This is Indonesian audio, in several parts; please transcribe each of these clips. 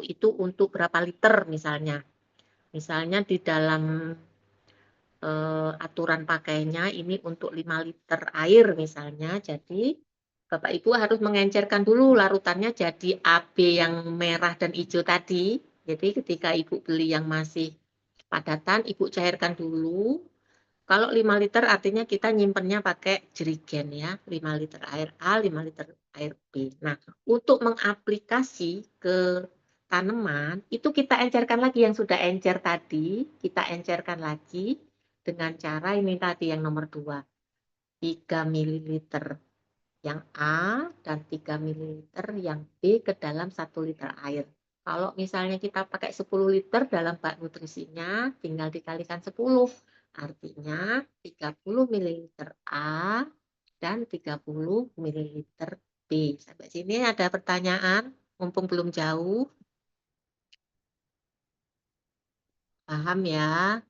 itu untuk berapa liter misalnya. Misalnya di dalam aturan pakainya ini untuk 5 liter air misalnya. Jadi Bapak Ibu harus mengencerkan dulu larutannya jadi AB yang merah dan hijau tadi. Jadi ketika Ibu beli yang masih padatan, Ibu cairkan dulu. Kalau 5 liter artinya kita nyimpennya pakai jerigen ya, 5 liter air A, 5 liter air B. Nah, untuk mengaplikasi ke tanaman, itu kita encerkan lagi yang sudah encer tadi, kita encerkan lagi dengan cara ini tadi yang nomor 2, 3 ml yang A dan 3 ml yang B ke dalam 1 liter air. Kalau misalnya kita pakai 10 liter dalam bak nutrisinya, tinggal dikalikan 10. Artinya 30 ml A dan 30 ml B. Sampai sini ada pertanyaan? Mumpung belum jauh. Paham ya?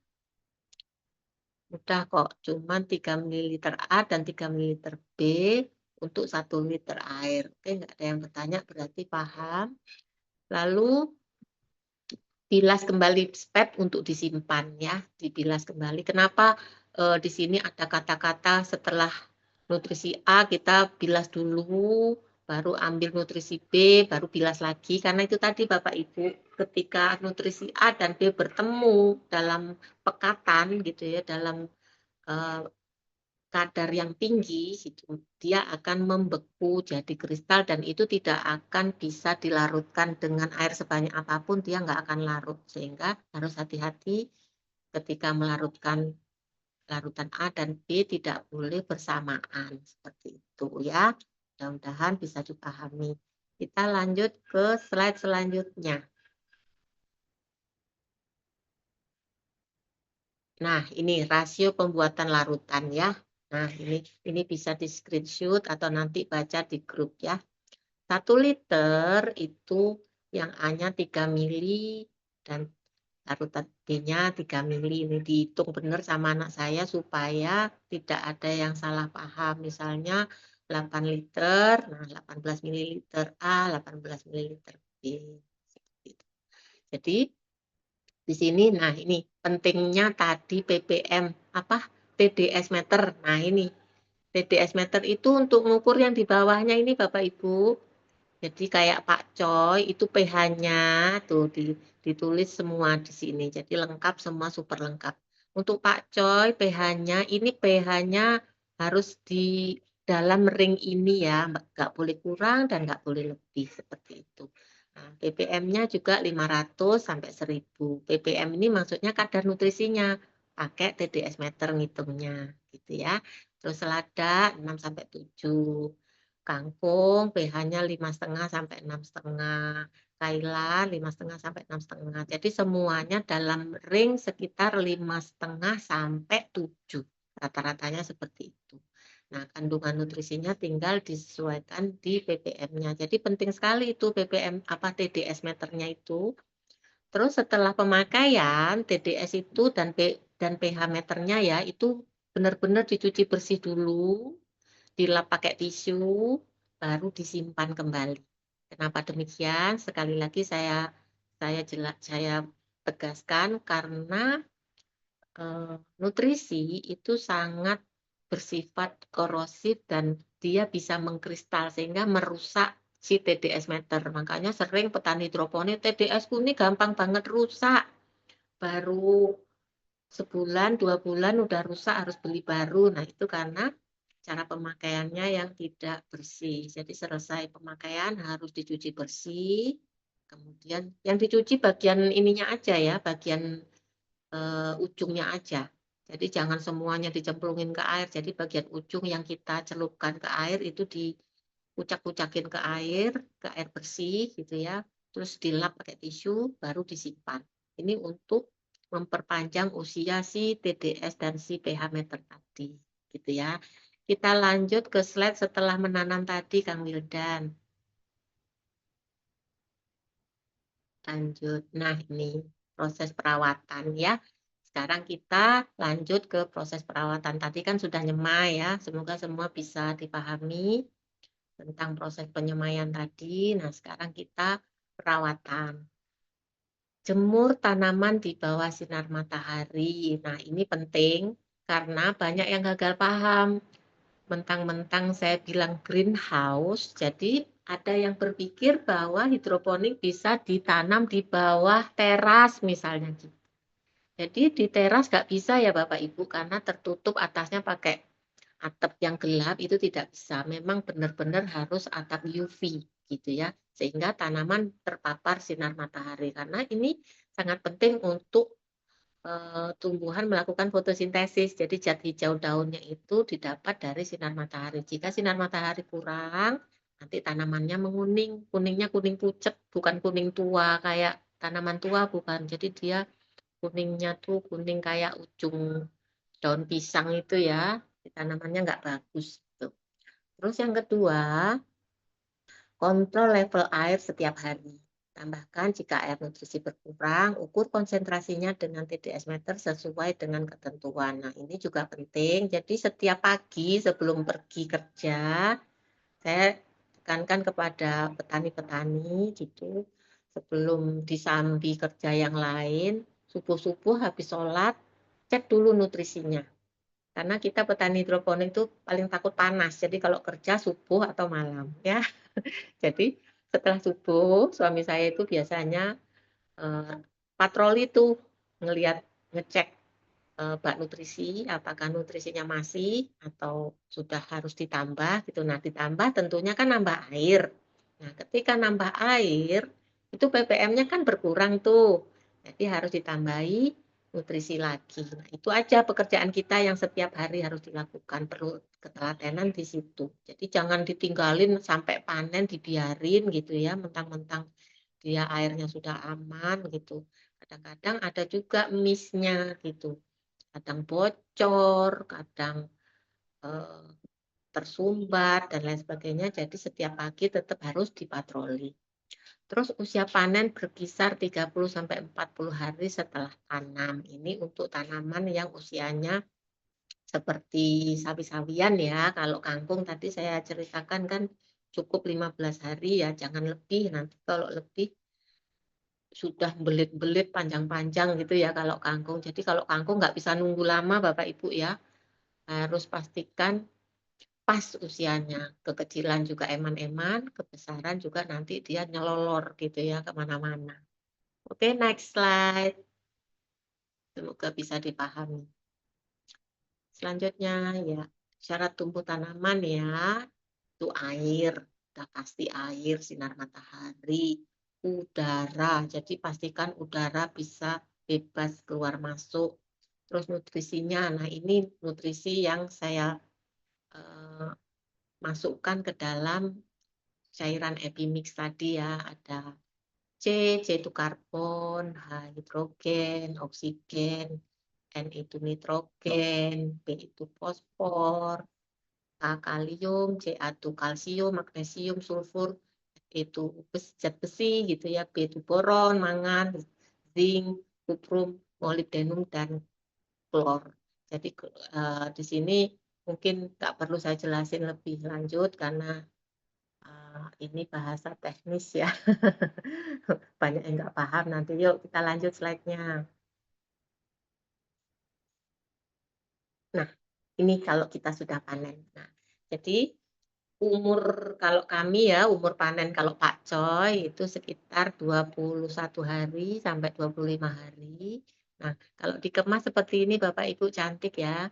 Mudah kok, cuman 3 ml A dan 3 ml B untuk 1 liter air. Oke, nggak ada yang bertanya, berarti paham. Lalu bilas kembali spet untuk disimpan ya, dibilas kembali. Kenapa di sini ada kata-kata setelah nutrisi A kita bilas dulu, baru ambil nutrisi B, baru bilas lagi. Karena itu tadi Bapak Ibu, ketika nutrisi A dan B bertemu dalam pekatan gitu ya, dalam kadar yang tinggi, dia akan membeku jadi kristal dan itu tidak akan bisa dilarutkan dengan air sebanyak apapun, dia nggak akan larut. Sehingga harus hati-hati ketika melarutkan larutan A dan B tidak boleh bersamaan. Seperti itu ya. Mudah-mudahan bisa dipahami. Kita lanjut ke slide selanjutnya. Nah, ini rasio pembuatan larutan ya. Nah, ini bisa di screenshot atau nanti baca di grup ya. 1 liter itu yang A-nya 3 mili dan larutan B-nya 3 mili. Ini dihitung benar sama anak saya supaya tidak ada yang salah paham. Misalnya 8 liter, nah 18 mililiter A, 18 mililiter B. Jadi di sini, nah ini pentingnya tadi ppm, apa TDS meter. Nah ini TDS meter itu untuk mengukur yang di bawahnya ini Bapak Ibu. Jadi kayak Pak Coy itu pH-nya tuh ditulis semua di sini. Jadi lengkap semua, super lengkap. Untuk Pak Coy pH-nya ini pH-nya harus di dalam ring ini ya, nggak boleh kurang dan nggak boleh lebih seperti itu. Nah, ppm-nya juga 500 sampai 1000. ppm ini maksudnya kadar nutrisinya. Pakai TDS meter ngitungnya gitu ya. Terus selada 6 sampai 7. Kangkung pH-nya 5,5 sampai 6,5. Thailand 5,5 sampai 6,5. Jadi semuanya dalam ring sekitar 5,5 sampai 7. Rata-ratanya seperti itu. Nah, kandungan nutrisinya tinggal disesuaikan di ppm-nya. Jadi penting sekali itu ppm apa TDS meternya itu. Terus setelah pemakaian TDS itu dan pH meternya ya itu benar-benar dicuci bersih dulu, dilap pakai tisu, baru disimpan kembali. Kenapa demikian? Sekali lagi saya tegaskan karena nutrisi itu sangat bersifat korosif dan dia bisa mengkristal sehingga merusak si TDS meter. Makanya sering petani hidroponik TDS ku ini gampang banget rusak. Baru sebulan, 2 bulan udah rusak harus beli baru. Nah itu karena cara pemakaiannya yang tidak bersih. Jadi selesai pemakaian harus dicuci bersih. Kemudian yang dicuci bagian ininya aja ya, bagian ujungnya aja. Jadi jangan semuanya dicemplungin ke air. Jadi bagian ujung yang kita celupkan ke air itu diucak-ucakin ke air bersih gitu ya. Terus dilap pakai tisu, baru disimpan. Ini untuk memperpanjang usia si TDS dan si pH meter tadi, gitu ya. Kita lanjut ke slide setelah menanam tadi, Kang Wildan. Lanjut. Nah, ini proses perawatan ya. Sekarang kita lanjut ke proses perawatan. Tadi kan sudah nyemai ya. Semoga semua bisa dipahami tentang proses penyemaian tadi. Nah, sekarang kita perawatan. Jemur tanaman di bawah sinar matahari. Nah, ini penting karena banyak yang gagal paham. Mentang-mentang saya bilang greenhouse, jadi ada yang berpikir bahwa hidroponik bisa ditanam di bawah teras misalnya gitu. Jadi di teras nggak bisa ya Bapak Ibu karena tertutup atasnya pakai atap yang gelap itu tidak bisa. Memang benar-benar harus atap UV gitu ya. Sehingga tanaman terpapar sinar matahari. Karena ini sangat penting untuk tumbuhan melakukan fotosintesis. Jadi zat hijau daunnya itu didapat dari sinar matahari. Jika sinar matahari kurang, nanti tanamannya menguning. Kuningnya kuning pucet, bukan kuning tua kayak tanaman tua, bukan. Jadi dia kuningnya tuh kuning kayak ujung daun pisang itu ya. Tanamannya nggak bagus. Gitu. Terus yang kedua, kontrol level air setiap hari. Tambahkan jika air nutrisi berkurang, ukur konsentrasinya dengan TDS meter sesuai dengan ketentuan. Nah, ini juga penting. Jadi setiap pagi sebelum pergi kerja, saya tekankan kepada petani-petani gitu, sebelum disambi kerja yang lain, subuh-subuh habis sholat, cek dulu nutrisinya. Karena kita petani hidroponik itu paling takut panas. Jadi kalau kerja subuh atau malam ya. Jadi setelah subuh suami saya itu biasanya patroli tuh ngelihat ngecek bak nutrisi apakah nutrisinya masih atau sudah harus ditambah gitu. Nah, ditambah tentunya kan nambah air. Nah, ketika nambah air itu ppm-nya kan berkurang tuh. Jadi harus ditambahi nutrisi lagi. Nah, itu aja pekerjaan kita yang setiap hari harus dilakukan. Perlu ketelatenan di situ. Jadi jangan ditinggalin sampai panen dibiarin gitu ya, mentang-mentang dia airnya sudah aman gitu. Kadang-kadang ada juga miss-nya gitu. Kadang bocor, kadang eh, tersumbat dan lain sebagainya. Jadi setiap pagi tetap harus dipatroli. Terus usia panen berkisar 30 sampai 40 hari setelah tanam. Ini untuk tanaman yang usianya seperti sawi-sawian ya. Kalau kangkung tadi saya ceritakan kan cukup 15 hari ya, jangan lebih. Nanti kalau lebih sudah belit-belit panjang-panjang gitu ya kalau kangkung. Jadi kalau kangkung nggak bisa nunggu lama Bapak Ibu ya. Harus pastikan pas usianya. Kekecilan juga eman-eman, kebesaran juga nanti dia nyelolor gitu ya kemana-mana. Oke, next slide. Semoga bisa dipahami. Selanjutnya ya, syarat tumbuh tanaman ya, itu air, udah pasti air, sinar matahari, udara. Jadi pastikan udara bisa bebas keluar masuk. Terus nutrisinya, nah ini nutrisi yang saya eh, masukkan ke dalam cairan epimix tadi ya, ada C, C itu karbon, H hidrogen, oksigen, N itu nitrogen, B itu fosfor, K kalium, Ca itu kalsium, magnesium, sulfur, itu zat besi gitu ya, B itu boron, mangan, zinc, kuprum, molibdenum, dan klor. Jadi di sini mungkin nggak perlu saya jelasin lebih lanjut karena ini bahasa teknis ya. Banyak yang nggak paham nanti. Yuk kita lanjut slide-nya. Nah, ini kalau kita sudah panen. Nah, jadi umur kalau kami ya, umur panen kalau Pak Coy itu sekitar 21 hari sampai 25 hari. Nah, kalau dikemas seperti ini Bapak Ibu cantik ya.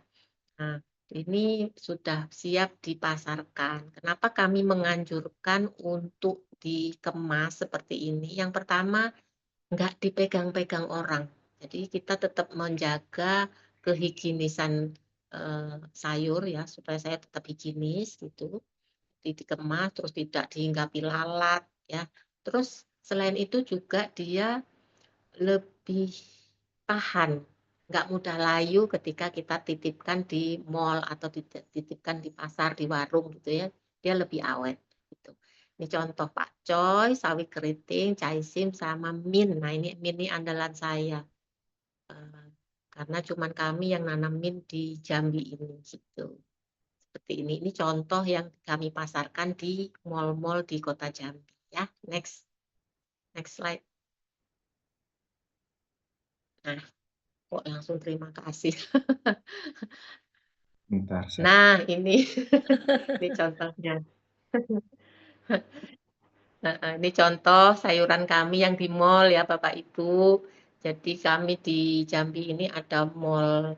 Nah, ini sudah siap dipasarkan. Kenapa kami menganjurkan untuk dikemas seperti ini? Yang pertama, nggak dipegang-pegang orang. Jadi kita tetap menjaga kehigienisan sayur ya supaya saya tetap higienis gitu. Dikemas terus tidak dihinggapi lalat ya. Terus selain itu juga dia lebih tahan, nggak mudah layu ketika kita titipkan di mall atau titipkan di pasar, di warung gitu ya, dia lebih awet gitu. Ini contoh Pak Coy, sawi keriting, caisim, sama mint. Nah ini mint ini andalan saya. Eh, karena cuman kami yang nanam mint di Jambi ini gitu. Seperti ini contoh yang kami pasarkan di mall-mall di Kota Jambi ya. Next. Next slide. Nah, kok langsung terima kasih. Bentar, Nah, ini ini contohnya. Ini contoh sayuran kami yang di mall ya Bapak Ibu. Jadi kami di Jambi ini ada mall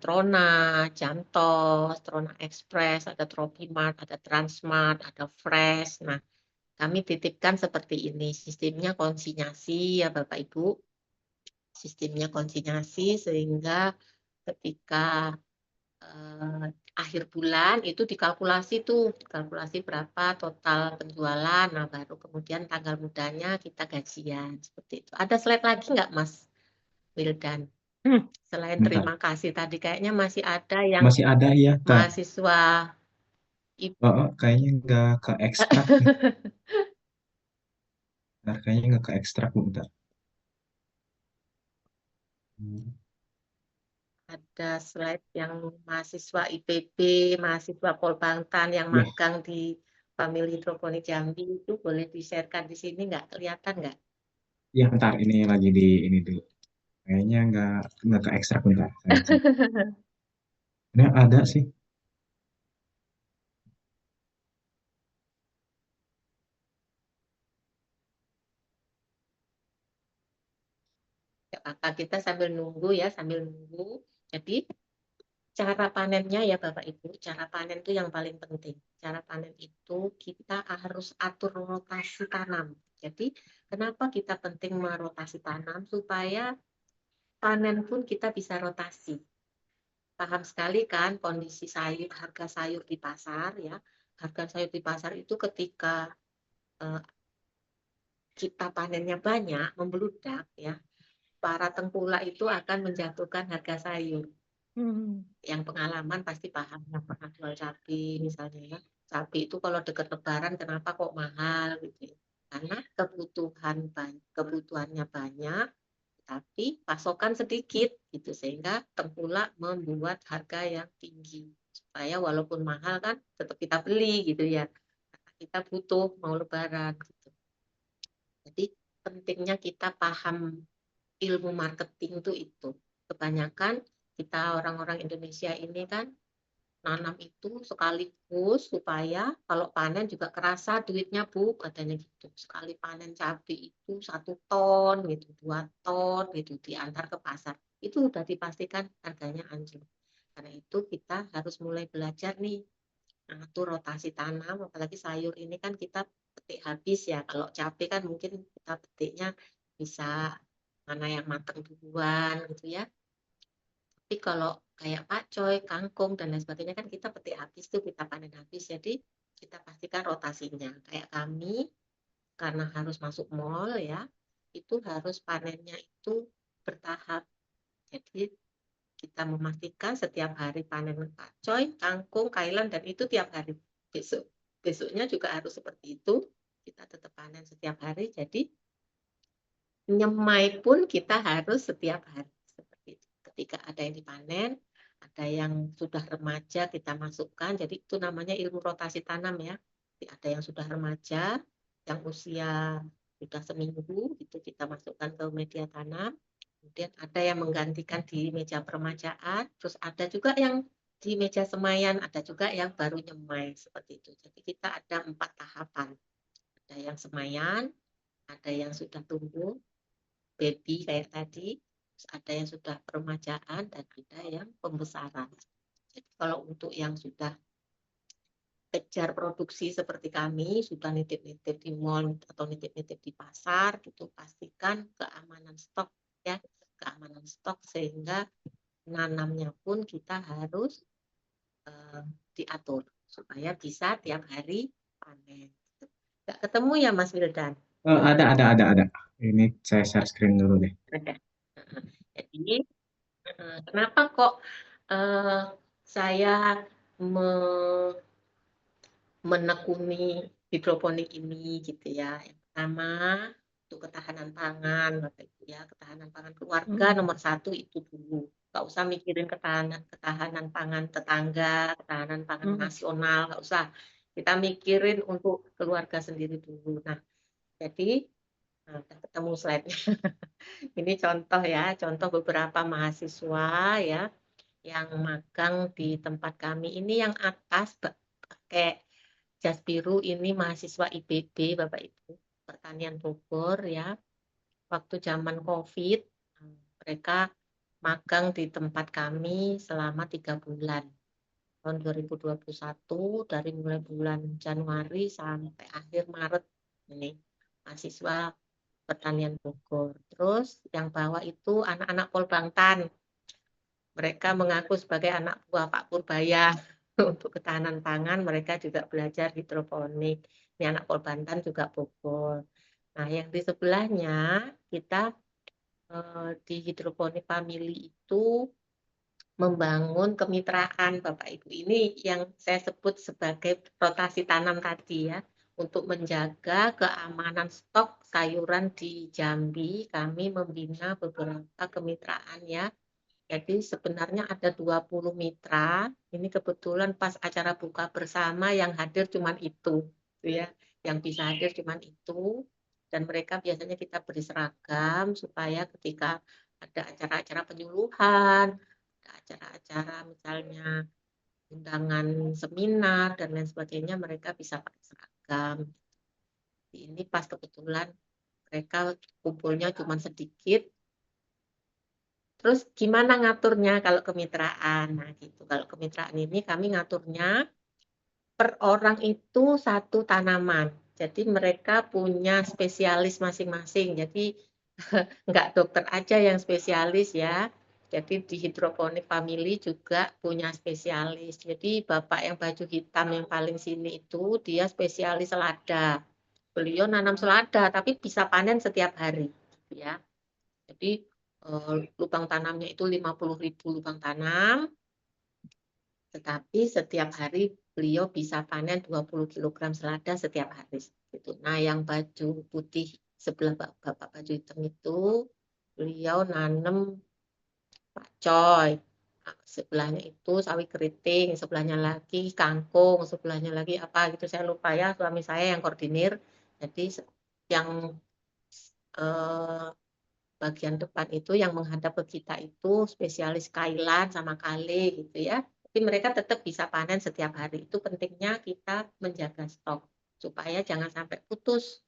Trona, Jantos, Trona Express, ada Tropimart, ada Transmart, ada Fresh. Nah, kami titipkan seperti ini. Sistemnya konsinyasi ya Bapak Ibu. Sistemnya konsinyasi sehingga ketika akhir bulan itu dikalkulasi berapa total penjualan, nah baru kemudian tanggal mudanya kita gajian, seperti itu. Ada slide lagi nggak Mas Wildan? Selain bentar. terima kasih tadi kayaknya masih ada yang Masih ada ya, Kak. mahasiswa Kayaknya nggak ke ekstrak nih. Bentar, kayaknya nggak ke ekstrak, bentar. ada slide yang mahasiswa IPB, mahasiswa Polbangtan yang Ya, magang di Family Hidroponik Jambi itu boleh di-sharekan di sini nggak? Kelihatan nggak? ya bentar, ini lagi di ini dulu. Kayaknya nggak ke ekstrak, bentar. Saya cek. Ini ada sih. Kita sambil nunggu ya, sambil nunggu. Jadi cara panennya ya Bapak Ibu, cara panen itu yang paling penting. Cara panen itu kita harus atur rotasi tanam. Jadi kenapa kita penting merotasi tanam? Supaya panen pun kita bisa rotasi. Paham sekali kan kondisi sayur, harga sayur di pasar ya. Harga sayur di pasar itu ketika kita panennya banyak, membludak ya, para tengkulak itu akan menjatuhkan harga sayur. Yang pengalaman pasti paham, yang pernah jual cabai misalnya ya. Cabai itu kalau dekat lebaran kenapa kok mahal gitu ya. Karena kebutuhannya banyak, tapi pasokan sedikit gitu sehingga tengkulak membuat harga yang tinggi. Supaya walaupun mahal kan tetap kita beli gitu ya. Karena kita butuh mau lebaran gitu. Jadi pentingnya kita paham ilmu marketing itu. Kebanyakan kita orang-orang Indonesia ini kan nanam itu sekaligus supaya kalau panen juga kerasa duitnya Bu, katanya gitu. Sekali panen cabai itu 1 ton gitu, 2 ton gitu diantar ke pasar. Itu udah dipastikan harganya anjlok. Karena itu kita harus mulai belajar nih atur rotasi tanam, apalagi sayur ini kan kita petik habis ya. Kalau cabai kan mungkin kita petiknya bisa mana yang matang duluan gitu ya. Tapi kalau kayak pakcoy, kangkung dan lain sebagainya kan kita petik habis tuh, kita panen habis. Jadi kita pastikan rotasinya. Kayak kami karena harus masuk mall ya, itu harus panennya itu bertahap. Jadi kita memastikan setiap hari panen pakcoy, kangkung, kailan dan itu tiap hari. Besoknya juga harus seperti itu. Kita tetap panen setiap hari. Jadi nyemai pun kita harus setiap hari seperti itu. Ketika ada yang dipanen, ada yang sudah remaja kita masukkan. Jadi itu namanya ilmu rotasi tanam ya. Jadi ada yang sudah remaja, yang usia sudah seminggu itu kita masukkan ke media tanam. Kemudian ada yang menggantikan di meja permajaan, terus ada juga yang di meja semaian, ada juga yang baru nyemai seperti itu. Jadi kita ada 4 tahapan. Ada yang semaian, ada yang sudah tumbuh, baby kayak tadi, terus ada yang sudah peremajaan dan ada yang pembesaran. Jadi kalau untuk yang sudah kejar produksi seperti kami, sudah nitip-nitip di mall atau nitip-nitip di pasar, itu pastikan keamanan stok ya, keamanan stok sehingga nanamnya pun kita harus diatur supaya bisa tiap hari panen. Nggak ketemu ya Mas Wildan? Ada. Ini saya share screen dulu deh. Ada. Jadi kenapa kok saya menekuni hidroponik ini gitu ya. Yang pertama untuk ketahanan pangan, Bapak Ibu ya, ketahanan pangan keluarga nomor 1 itu dulu. Nggak usah mikirin ketahanan pangan tetangga, ketahanan pangan nasional, nggak usah. Kita mikirin untuk keluarga sendiri dulu. Nah, jadi Nah, udah ketemu slide-nya. Ini contoh ya, contoh beberapa mahasiswa ya yang magang di tempat kami. Ini yang atas pakai jas biru ini mahasiswa IPB, Bapak Ibu, Pertanian Bogor ya. Waktu zaman COVID, mereka magang di tempat kami selama 3 bulan. Tahun 2021 dari mulai bulan Januari sampai akhir Maret ini mahasiswa Pertanian Bogor. Terus yang bawah itu anak-anak Polbangtan. Mereka mengaku sebagai anak buah Pak Purbaya. Untuk ketahanan pangan mereka juga belajar hidroponik. Ini anak Polbantan juga Bogor. Nah, yang di sebelahnya kita di hidroponik family itu membangun kemitraan Bapak Ibu. Ini yang saya sebut sebagai rotasi tanam tadi ya. Untuk menjaga keamanan stok sayuran di Jambi, kami membina beberapa kemitraan ya. Jadi sebenarnya ada 20 mitra. Ini kebetulan pas acara buka bersama yang hadir cuman itu, ya. Yang bisa hadir cuman itu. Dan mereka biasanya kita beri seragam supaya ketika ada acara-acara penyuluhan, ada acara-acara misalnya undangan seminar dan lain sebagainya, mereka bisa pakai seragam. Ini pas kebetulan mereka kumpulnya cuma sedikit. Terus gimana ngaturnya kalau kemitraan? Nah, gitu. Kalau kemitraan ini kami ngaturnya per orang itu satu tanaman. Jadi mereka punya spesialis masing-masing. Jadi nggak dokter aja yang spesialis ya. Jadi di hidroponik family juga punya spesialis. Jadi bapak yang baju hitam yang paling sini itu dia spesialis selada. Beliau nanam selada tapi bisa panen setiap hari, ya. Jadi lubang tanamnya itu 50.000 lubang tanam, tetapi setiap hari beliau bisa panen 20 kg selada setiap hari. Gitu. Nah, yang baju putih sebelah bapak baju hitam itu, beliau nanam pakcoy. Nah, sebelahnya itu sawi keriting, sebelahnya lagi kangkung, sebelahnya lagi apa gitu saya lupa ya, suami saya yang koordinir. Jadi yang eh, bagian depan itu yang menghadap ke kita itu spesialis kailan sama kale gitu ya. Tapi mereka tetap bisa panen setiap hari. Itu pentingnya kita menjaga stok supaya jangan sampai putus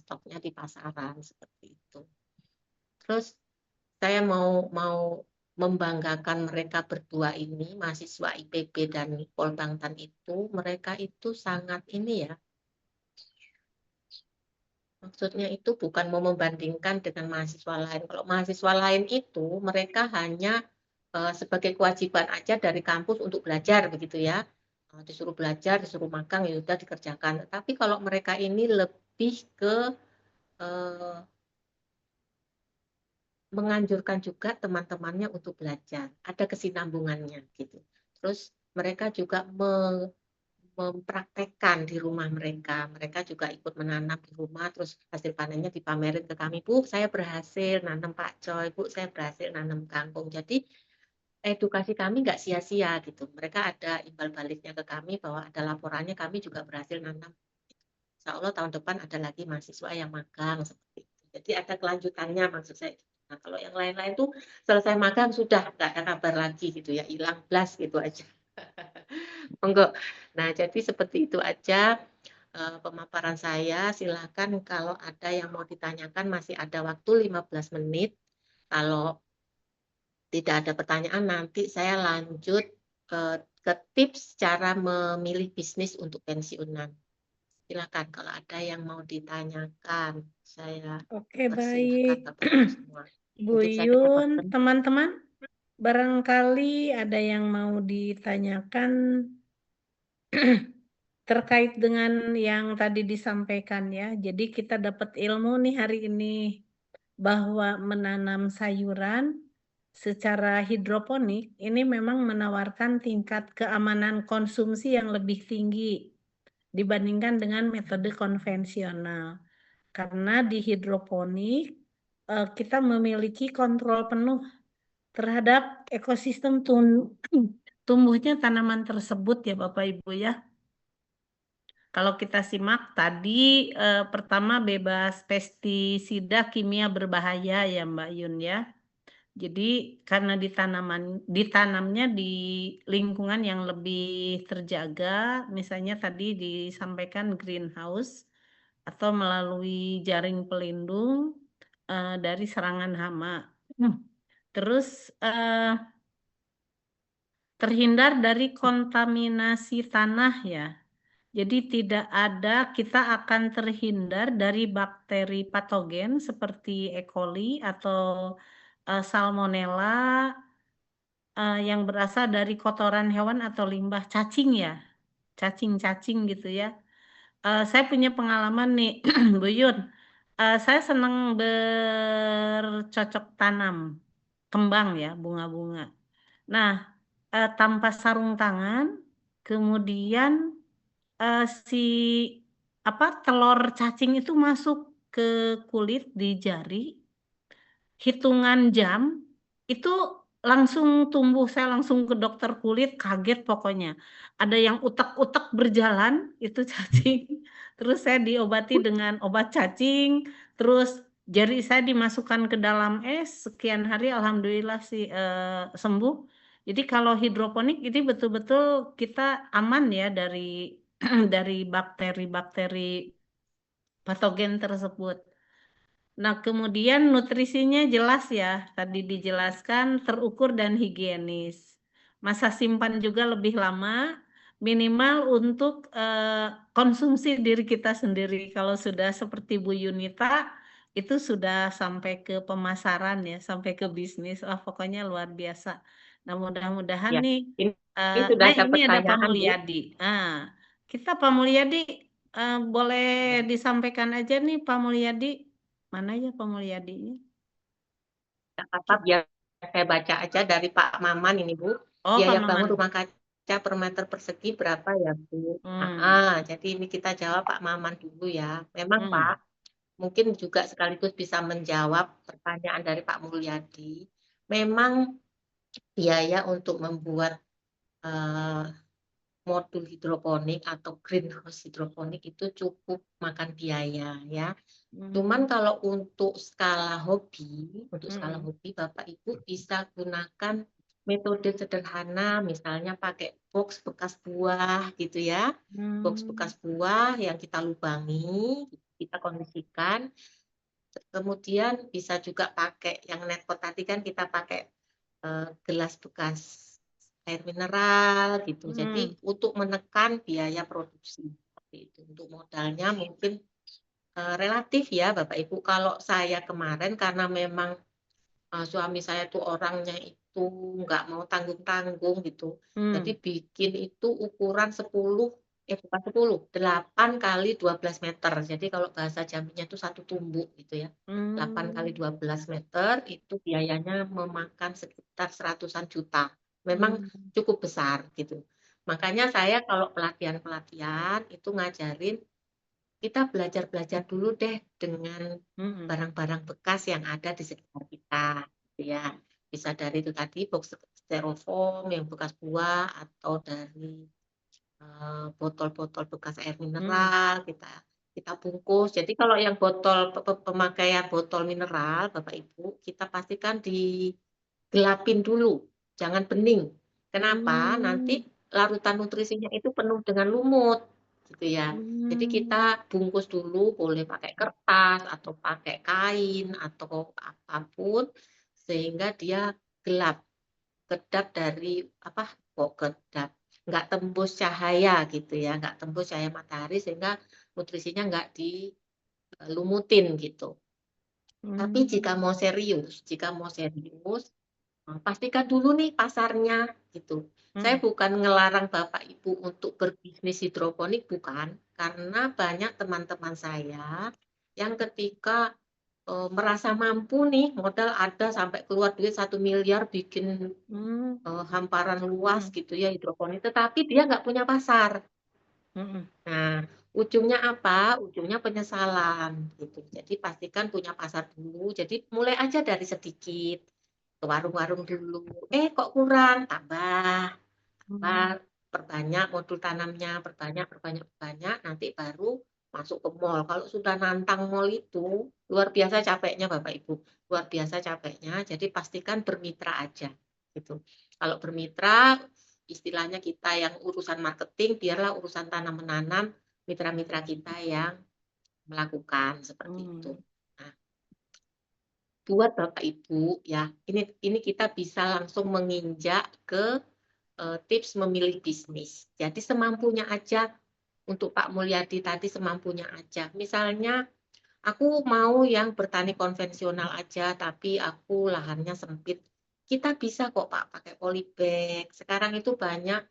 stoknya di pasaran seperti itu. Terus saya mau membanggakan mereka berdua ini, mahasiswa IPB dan Polbangtan itu, mereka itu sangat ini ya, maksudnya itu bukan mau membandingkan dengan mahasiswa lain. Kalau mahasiswa lain itu mereka hanya sebagai kewajiban aja dari kampus untuk belajar begitu ya. Disuruh belajar, disuruh magang ya sudah dikerjakan. Tapi kalau mereka ini lebih ke eh, menganjurkan juga teman-temannya untuk belajar. Ada kesinambungannya gitu. Terus mereka juga mempraktekkan di rumah mereka. Mereka juga ikut menanam di rumah, terus hasil panennya dipamerin ke kami. Bu, saya berhasil nanam pakcoy. Bu, saya berhasil nanam kangkung. Jadi edukasi kami nggak sia-sia gitu. Mereka ada imbal baliknya ke kami bahwa ada laporannya kami juga berhasil nanam. Insya Allah tahun depan ada lagi mahasiswa yang magang seperti itu. Jadi ada kelanjutannya maksud saya. Nah, kalau yang lain-lain tuh selesai magang sudah nggak ada kabar lagi gitu ya, hilang blas gitu aja. Monggo. Nah, jadi seperti itu aja pemaparan saya. Silakan kalau ada yang mau ditanyakan masih ada waktu 15 menit. Kalau tidak ada pertanyaan nanti saya lanjut ke tips cara memilih bisnis untuk pensiunan. Silakan kalau ada yang mau ditanyakan. Saya Oke, persilahkan baik. Bapak Ibu semua. Bu Mungkin saya Yun, kecepatan. teman-teman, barangkali ada yang mau ditanyakan terkait dengan yang tadi disampaikan ya. Jadi kita dapat ilmu nih hari ini bahwa menanam sayuran secara hidroponik ini memang menawarkan tingkat keamanan konsumsi yang lebih tinggi dibandingkan dengan metode konvensional. Karena di hidroponik kita memiliki kontrol penuh terhadap ekosistem tumbuhnya tanaman tersebut ya Bapak Ibu ya. Kalau kita simak tadi pertama bebas pestisida kimia berbahaya ya Mbak Yun ya. Jadi karena ditanamnya di lingkungan yang lebih terjaga, misalnya tadi disampaikan greenhouse atau melalui jaring pelindung dari serangan hama. Terus terhindar dari kontaminasi tanah ya. Jadi kita akan terhindar dari bakteri patogen seperti E. coli atau Salmonella yang berasal dari kotoran hewan atau limbah cacing ya, cacing-cacing gitu ya. Saya punya pengalaman nih, Bu Yun. Saya senang bercocok tanam kembang ya, bunga-bunga. Nah, tanpa sarung tangan, kemudian si telur cacing itu masuk ke kulit di jari, hitungan jam itu langsung tumbuh. Saya langsung ke dokter kulit, kaget pokoknya. Ada yang utek-utek berjalan, itu cacing. Terus saya diobati dengan obat cacing, terus jari saya dimasukkan ke dalam es, sekian hari alhamdulillah sih sembuh. Jadi kalau hidroponik ini betul-betul kita aman ya dari dari bakteri-bakteri patogen tersebut. Nah, kemudian nutrisinya jelas ya, tadi dijelaskan terukur dan higienis. Masa simpan juga lebih lama, minimal untuk konsumsi diri kita sendiri. Kalau sudah seperti Bu Yunita, itu sudah sampai ke pemasaran ya, sampai ke bisnis. Wah, pokoknya luar biasa. Nah, mudah-mudahan Ya, nih, ini sudah nah ada ini ada Pak pertanyaan, Bu. Mulyadi. Nah, Pak Mulyadi, boleh disampaikan aja nih Pak Mulyadi. Mana ya Pak Mulyadinya? Apa biar saya baca aja dari Pak Maman ini, Bu. Oh, Pak Biaya bangun Maman. rumah kaca per meter persegi berapa ya, Bu? Jadi ini kita jawab Pak Maman dulu ya. Memang Pak, mungkin juga sekaligus bisa menjawab pertanyaan dari Pak Mulyadi. Memang biaya untuk membuat modul hidroponik atau greenhouse hidroponik itu cukup makan biaya ya. Cuman kalau untuk skala hobi, Bapak Ibu bisa gunakan metode sederhana, misalnya pakai box bekas buah gitu ya. Box bekas buah yang kita lubangi, kita kondisikan. Kemudian bisa juga pakai yang netpot tadi kan kita pakai gelas bekas air mineral gitu. Jadi untuk menekan biaya produksi seperti itu. Untuk modalnya mungkin relatif ya Bapak Ibu. Kalau saya kemarin karena memang suami saya tuh orangnya itu nggak mau tanggung-tanggung gitu. Jadi bikin itu ukuran 8 kali 12 meter. Jadi kalau bahasa Jambinya itu satu tumbuk gitu ya. 8 kali 12 meter itu biayanya memakan sekitar 100-an juta. Memang cukup besar gitu. Makanya saya kalau pelatihan-pelatihan itu ngajarin kita belajar-belajar dulu deh dengan barang-barang bekas yang ada di sekitar kita, gitu ya. Bisa dari itu tadi box styrofoam yang bekas buah atau dari botol-botol bekas air mineral kita bungkus. Jadi kalau yang botol pemakaian botol mineral, Bapak Ibu, kita pastikan digelapin dulu, jangan bening. Kenapa? Nanti larutan nutrisinya itu penuh dengan lumut, gitu ya. Jadi kita bungkus dulu, boleh pakai kertas atau pakai kain atau apapun, sehingga dia gelap, kedap dari kedap, nggak tembus cahaya gitu ya, nggak tembus cahaya matahari sehingga nutrisinya nggak dilumutin gitu. Tapi jika mau serius, pastikan dulu nih pasarnya gitu. Saya bukan ngelarang Bapak Ibu untuk berbisnis hidroponik, bukan. Karena banyak teman-teman saya yang ketika merasa mampu nih, modal ada sampai keluar duit 1 miliar bikin hamparan luas gitu ya hidroponik, tetapi dia nggak punya pasar. Nah, ujungnya apa? Ujungnya penyesalan gitu. Jadi pastikan punya pasar dulu. Jadi mulai aja dari sedikit ke warung-warung dulu. Kok kurang, tambah perbanyak modul tanamnya, perbanyak, nanti baru masuk ke mall. Kalau sudah nantang mall itu luar biasa capeknya Bapak Ibu, luar biasa capeknya. Jadi pastikan bermitra aja gitu. Kalau bermitra, istilahnya kita yang urusan marketing, biarlah urusan tanam menanam mitra-mitra kita yang melakukan seperti itu. Nah, buat Bapak Ibu ya, ini kita bisa langsung menginjak ke tips memilih bisnis. Jadi semampunya aja untuk Pak Mulyadi tadi semampunya aja. Misalnya aku mau yang bertani konvensional aja, tapi aku lahannya sempit. Kita bisa kok Pak pakai polybag. Sekarang itu banyak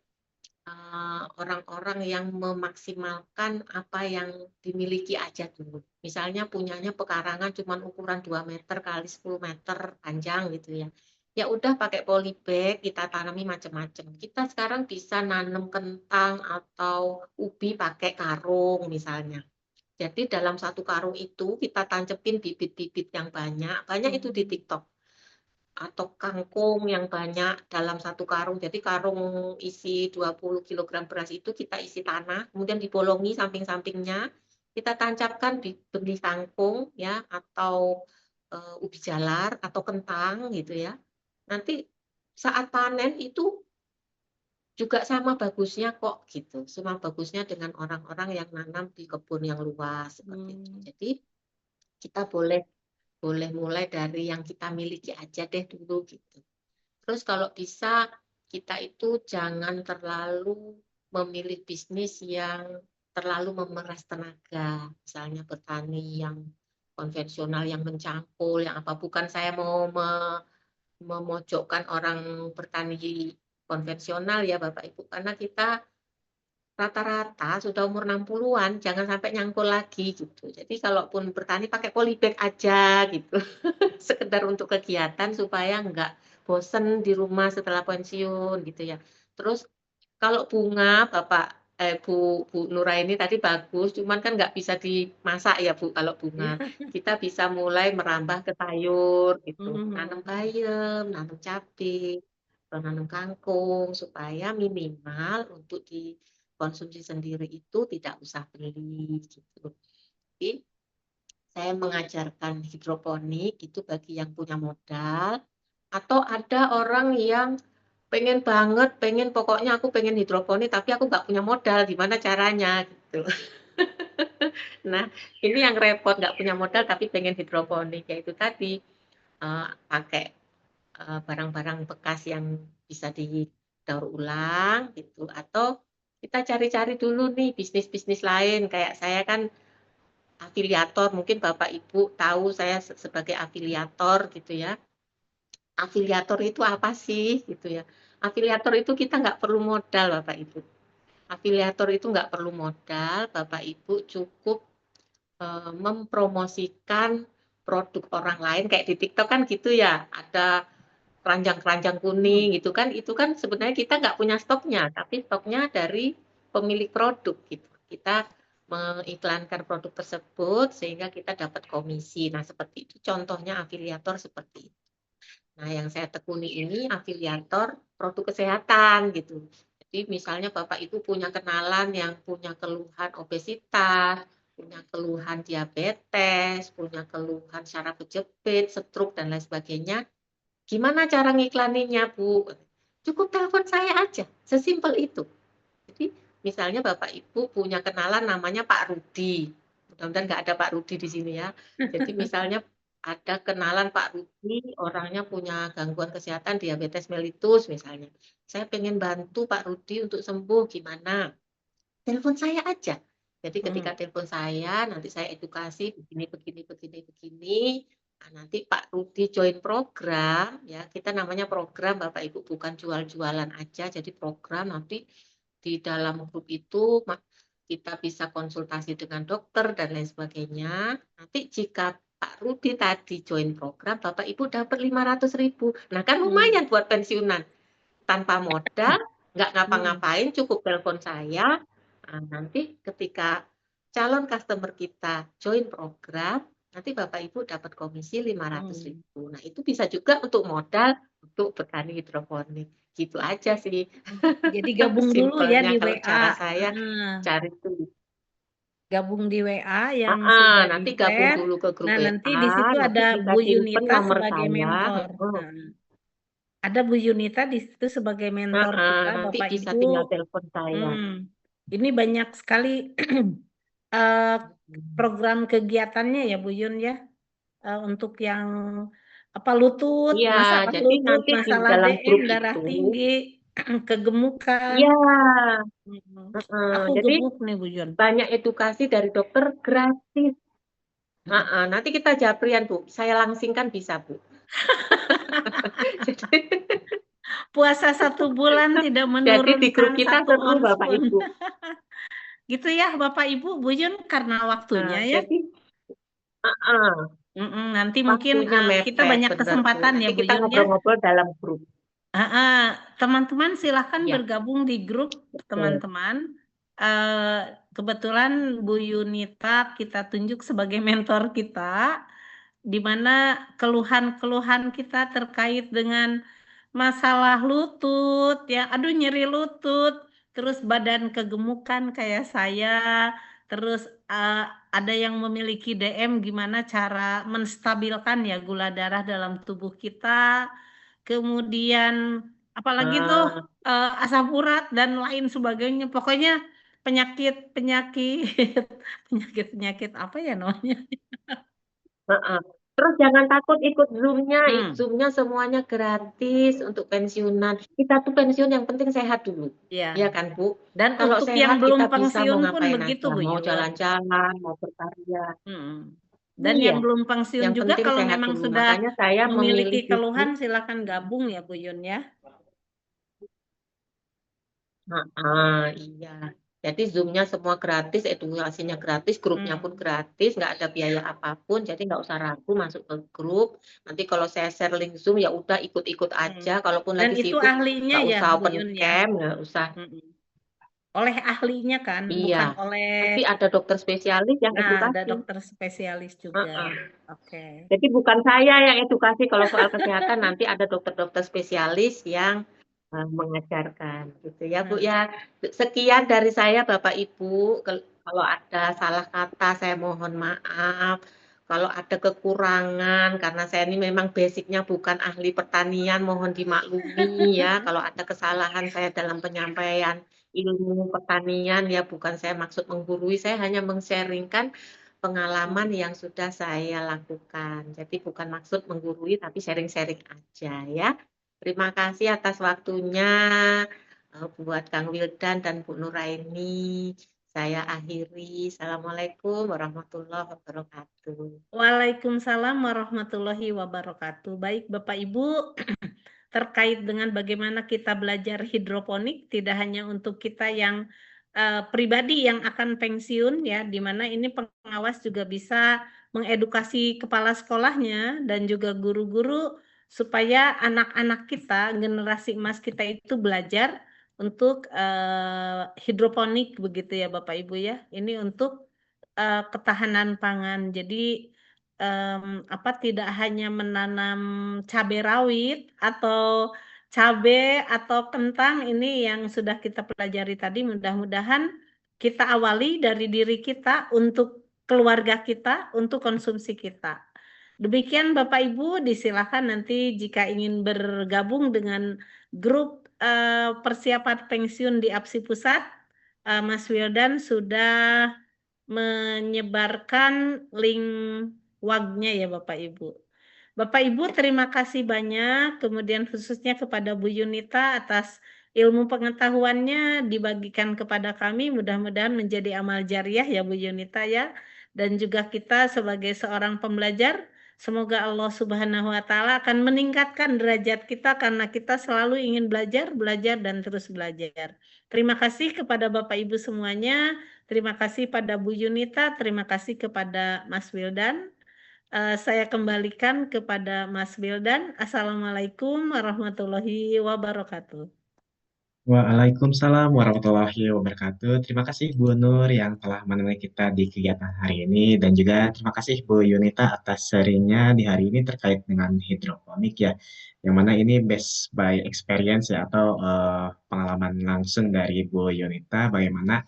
orang-orang yang memaksimalkan apa yang dimiliki aja dulu. Misalnya punyanya pekarangan cuma ukuran 2 meter kali 10 meter panjang gitu ya. Ya udah pakai polybag, kita tanami macam-macam. Kita sekarang bisa nanam kentang atau ubi pakai karung misalnya. Jadi dalam satu karung itu kita tancepin bibit-bibit yang banyak itu di TikTok. Atau kangkung yang banyak dalam satu karung. Jadi karung isi 20 kg beras itu kita isi tanah, kemudian dibolongi samping-sampingnya, kita tancapkan di benih kangkung ya atau ubi jalar atau kentang gitu ya. Nanti saat panen itu juga sama bagusnya kok gitu. Sama bagusnya dengan orang-orang yang nanam di kebun yang luas seperti itu. Jadi kita boleh mulai dari yang kita miliki aja deh dulu gitu. Terus kalau bisa kita itu jangan terlalu memilih bisnis yang terlalu memeras tenaga. Misalnya bertani yang konvensional yang mencangkul, yang apa bukan saya mau memojokkan orang bertani konvensional ya Bapak Ibu, karena kita rata-rata sudah umur 60-an, jangan sampai nyangkul lagi gitu. Jadi kalaupun bertani pakai polybag aja gitu. Sekedar untuk kegiatan supaya enggak bosen di rumah setelah pensiun gitu ya. Terus kalau bunga Bu Nuraini tadi bagus, cuman kan nggak bisa dimasak ya Bu kalau bunga. Kita bisa mulai merambah ke sayur gitu, nanam bayam, nanam cabai, atau nanam kangkung supaya minimal untuk dikonsumsi sendiri itu tidak usah beli gitu. Jadi saya mengajarkan hidroponik itu bagi yang punya modal, atau ada orang yang pokoknya aku pengen hidroponik tapi aku nggak punya modal, gimana caranya gitu. Nah, ini yang repot, nggak punya modal tapi pengen hidroponik, yaitu tadi pakai barang-barang bekas yang bisa didaur ulang gitu, atau kita cari-cari dulu nih bisnis-bisnis lain. Kayak saya kan afiliator, mungkin Bapak Ibu tahu saya sebagai afiliator gitu ya. Afiliator itu apa sih gitu ya. Afiliator itu kita nggak perlu modal Bapak Ibu. Afiliator itu nggak perlu modal, Bapak Ibu cukup mempromosikan produk orang lain. Kayak di TikTok kan gitu ya, ada keranjang-keranjang kuning gitu kan, itu kan sebenarnya kita nggak punya stoknya, tapi stoknya dari pemilik produk gitu. Kita mengiklankan produk tersebut sehingga kita dapat komisi. Nah, seperti itu contohnya afiliator seperti itu. Nah, yang saya tekuni ini afiliator produk kesehatan gitu. Jadi misalnya Bapak Ibu punya kenalan yang punya keluhan obesitas, punya keluhan diabetes, punya keluhan saraf kejepit, stroke dan lain sebagainya. Gimana cara ngiklaninnya, Bu? Cukup telepon saya aja, sesimpel itu. Jadi misalnya Bapak Ibu punya kenalan namanya Pak Rudi. Mudah-mudahan nggak ada Pak Rudi di sini ya. Jadi misalnya ada kenalan Pak Rudi, orangnya punya gangguan kesehatan diabetes mellitus misalnya. Saya pengen bantu Pak Rudi untuk sembuh, gimana? Telepon saya aja. Jadi ketika telepon saya, nanti saya edukasi begini. Nah, nanti Pak Rudi join program, ya kita namanya program Bapak Ibu, bukan jual-jualan aja. Jadi program nanti di dalam grup itu kita bisa konsultasi dengan dokter dan lain sebagainya. Nanti jika Pak Rudi tadi join program, Bapak Ibu dapat 500.000. Nah kan lumayan buat pensiunan. Tanpa modal, nggak ngapa-ngapain, cukup telepon saya. Nah, nanti ketika calon customer kita join program, nanti Bapak Ibu dapat komisi 500.000. Nah itu bisa juga untuk modal untuk petani hidroponik. Gitu aja sih. Jadi gabung dulu ya Simpelnya di kalau cara WA. saya cari tuh. Gabung di WA yang sudah Nanti gabung di-share. dulu ke grup Nah, nanti di WA, situ nanti ada bisa Bu simpen Yunita nomor sebagai saya. mentor. Nah, ada Bu Yunita di situ sebagai mentor kita, Nanti Bapak bisa Ibu. tinggal telepon saya. Ini banyak sekali program kegiatannya ya Bu Yun ya. Untuk yang apa lutut, Iya, masalah jadi lutut, nanti di masalah dalam DM, grup darah itu, tinggi, kegemukan. iya, Aku jadi gemuk nih Bu Yun. banyak edukasi dari dokter gratis. Nanti kita japrian Bu, saya langsingkan bisa Bu. Puasa 1 bulan tidak Jadi di grup menurunkan kita 1 seru ons Bapak pun. Ibu. Gitu ya Bapak Ibu, Bu Yun karena waktunya ya. Jadi Nanti mungkin waktunya kita mepet, banyak bener Bu. kesempatan ya Nanti Bu kita Yun ya. ngobrol-ngobrol dalam grup. Teman-teman silahkan Iya. bergabung di grup teman-teman. Kebetulan Bu Yunita kita tunjuk sebagai mentor kita, di mana keluhan-keluhan kita terkait dengan masalah lutut, ya, aduh nyeri lutut, terus badan kegemukan kayak saya, terus ada yang memiliki DM gimana cara menstabilkan ya gula darah dalam tubuh kita, kemudian apalagi tuh asam urat dan lain sebagainya, pokoknya penyakit-penyakit penyakit-penyakit apa ya namanya? Terus jangan takut ikut Zoom-nya, Zoom-nya semuanya gratis untuk pensiunan. Kita tuh pensiun yang penting sehat dulu. Iya. Ya kan, Bu? Dan Kalau untuk sehat yang belum kita bisa mau pensiun pun ngapain begitu, aja, Bu mau Yun. jalan-jalan, mau berkarya. Dan Iya. yang belum pensiun Yang juga penting kalau sehat memang dulu. sudah Makanya saya memilih memiliki grup. keluhan silakan gabung ya Bu Yun ya. Iya. Jadi Zoom-nya semua gratis, edukasinya gratis, grupnya pun gratis, nggak ada biaya apapun. Jadi nggak usah ragu masuk ke grup. Nanti kalau saya share link Zoom ya udah ikut-ikut aja. Kalaupun Dan lagi itu sibuk ahlinya nggak ya usah Bu open Yun ya. cam, nggak usah. Oleh ahlinya kan, Iya. bukan oleh. Nanti ada dokter spesialis yang edukasi. Ada dokter spesialis juga. Oke. Jadi bukan saya yang edukasi kalau soal kesehatan, nanti ada dokter-dokter spesialis yang mengajarkan gitu ya Bu ya. Sekian dari saya Bapak Ibu, kalau ada salah kata saya mohon maaf. Kalau ada kekurangan karena saya ini memang basicnya bukan ahli pertanian, mohon dimaklumi ya. Kalau ada kesalahan saya dalam penyampaian ilmu pertanian ya, bukan saya maksud menggurui, saya hanya men-sharing-kan pengalaman yang sudah saya lakukan. Jadi bukan maksud menggurui tapi sharing-sharing aja ya. Terima kasih atas waktunya buat Kang Wildan dan Bu Nuraini. Saya akhiri. Assalamualaikum warahmatullahi wabarakatuh. Waalaikumsalam warahmatullahi wabarakatuh. Baik Bapak Ibu, terkait dengan bagaimana kita belajar hidroponik, tidak hanya untuk kita yang pribadi yang akan pensiun ya, di mana ini pengawas juga bisa mengedukasi kepala sekolahnya dan juga guru-guru supaya anak-anak kita, generasi emas kita itu belajar untuk hidroponik begitu ya Bapak Ibu ya. Ini untuk ketahanan pangan. Jadi tidak hanya menanam cabai rawit atau cabai atau kentang ini yang sudah kita pelajari tadi, mudah-mudahan kita awali dari diri kita untuk keluarga kita, untuk konsumsi kita. Demikian Bapak Ibu, disilakan nanti jika ingin bergabung dengan grup persiapan pensiun di APSI Pusat, Mas Wildan sudah menyebarkan link WAG-nya ya Bapak Ibu. Bapak Ibu terima kasih banyak, kemudian khususnya kepada Bu Yunita atas ilmu pengetahuannya dibagikan kepada kami, mudah-mudahan menjadi amal jariah ya Bu Yunita ya. Dan juga kita sebagai seorang pembelajar, semoga Allah Subhanahu wa Ta'ala akan meningkatkan derajat kita karena kita selalu ingin belajar, belajar dan terus belajar. Terima kasih kepada Bapak Ibu semuanya. Terima kasih pada Bu Yunita, terima kasih kepada Mas Wildan. Saya kembalikan kepada Mas Wildan. Assalamualaikum warahmatullahi wabarakatuh. Waalaikumsalam warahmatullahi wabarakatuh. Terima kasih Bu Nur yang telah menemani kita di kegiatan hari ini dan juga terima kasih Bu Yunita atas sharingnya di hari ini terkait dengan hidroponik ya. Yang mana ini based by experience ya atau pengalaman langsung dari Bu Yunita bagaimana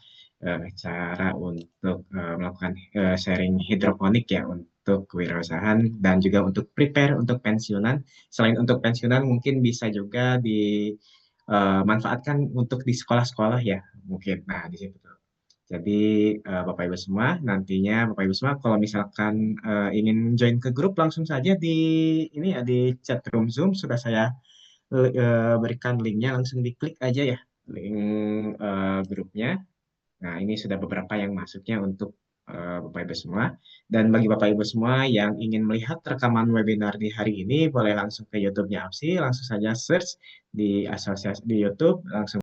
cara untuk melakukan sharing hidroponik ya untuk kewirausahaan dan juga untuk prepare untuk pensiunan. Selain untuk pensiunan mungkin bisa juga manfaatkan untuk di sekolah-sekolah ya mungkin. Nah, di situ tuh. Jadi Bapak Ibu semua, nantinya Bapak Ibu semua kalau misalkan ingin join ke grup langsung saja di ini ya di chat room Zoom sudah saya berikan linknya langsung diklik aja ya link grupnya. Nah, ini sudah beberapa yang masuknya untuk Bapak Ibu semua. Dan bagi Bapak Ibu semua yang ingin melihat rekaman webinar di hari ini, boleh langsung ke YouTube-nya APSI, langsung saja search di asosiasi di YouTube, langsung